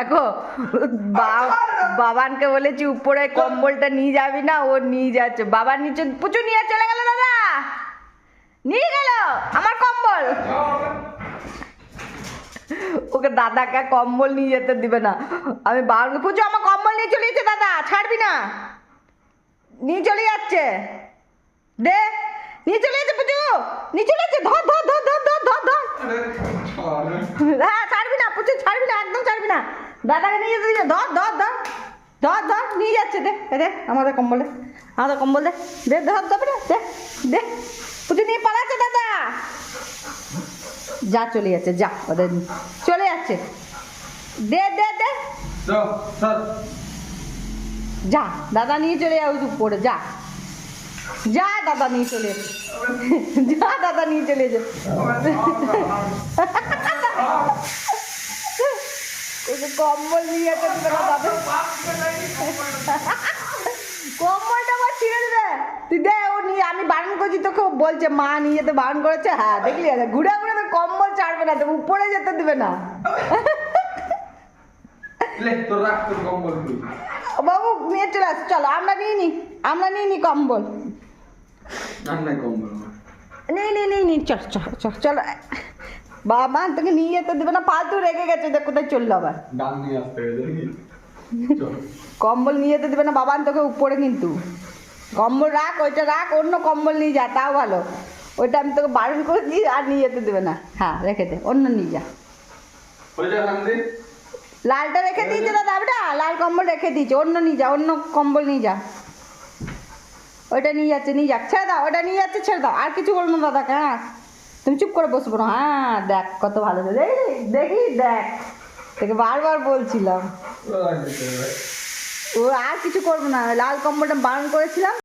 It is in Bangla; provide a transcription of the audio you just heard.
দেখো বাবানকে বলেছি উপরে কম্বলটা নিয়ে যাবি না, ও নিয়ে যাচ্ছে। বাবার নিচে পুচু নিয়ে চলে গেল, দাদা নিয়ে গেল আমার কম্বল। ওকে দাদাকে কম্বল নিয়ে যেতে দিবে না। আমি বাবাকে পুচু আমার কম্বল নিয়ে চলে যাচ্ছে, দাদা ছাড়বি না, নিয়ে চলে যাচ্ছে, দে নিয়ে চলে যাচ্ছে পুচু, নিয়ে চলে যাচ্ছে, ধর ধর ধর ধর ধর ধর ধর। হ্যাঁ ছাড়বি না পুচু, ছাড়বি না, একদম ছাড়বি না, দাদাকে নিয়ে যেতে দিবে, ধর ধর ধর ধর ধর নিয়ে যাচ্ছে, দে দে আমাদের কম্বলে, আমাদের কম্বল দে, দে ধর ধর দে দে, পুচু নিয়ে পালাচ্ছে দাদা, যা চলে যাচ্ছে, যা ওদের চলে যাচ্ছে, দে দে দে যা, দাদা নিয়ে চলে যাও উপরে, যা যা, দাদা নিয়ে চলে যা, দাদা নিয়ে চলে যা। কম্বল নিয়ে যেতে দিবে না দাদা, কম্বলটা আবার ছিঁড়ে দেবে, তুই দে, ও নিয়ে, আমি বারণ করছি তোকে, ও বলছে মা নিয়ে যেতে বারণ করেছে, হ্যাঁ দেখলি ঘুরে ঘুরে তো কম্বল ছাড়বে না, তো উপরে যেতে দিবে না। বাবু নিয়ে চলে আসছে, চলো আমরা নিয়ে নি, আমরা নিয়ে নি কম্বল, নি চল চল চল চলো। বাবা তোকে নিয়ে যেতে দেবে না, ফালতু রেগে গেছে, দেখ কোথায় চললো আবার, কম্বল নিয়ে যেতে দেবে না বাবা তোকে উপরে, কিন্তু কম্বল রাখ, ওইটা রাখ, অন্য কম্বল নিয়ে যা, তাও ভালো, ওইটা আমি তোকে বারণ করেছি, আর নিয়ে যেতে দেবে না, হ্যাঁ রেখে দে, অন্য নিয়ে যা। লালটা রেখে দিয়েছে দাদা, ওটা লাল কম্বল রেখে দিয়েছে, অন্য নিয়ে যা, অন্য কম্বল নিয়ে যা, ওইটা নিয়ে যাচ্ছে, নিয়ে যাক, ছেড়ে দাও, ওটা নিয়ে যাচ্ছে, ছেড়ে দাও, আর কিছু বলবো না দাদাকে, হ্যাঁ তুমি চুপ করে বসবো না, হ্যাঁ দেখ কত ভালো, দেখি দেখি দেখ, তোকে বারবার বলছিলাম, ও আর কিছু করবো না, লাল কম্বলটা বারণ করেছিলাম।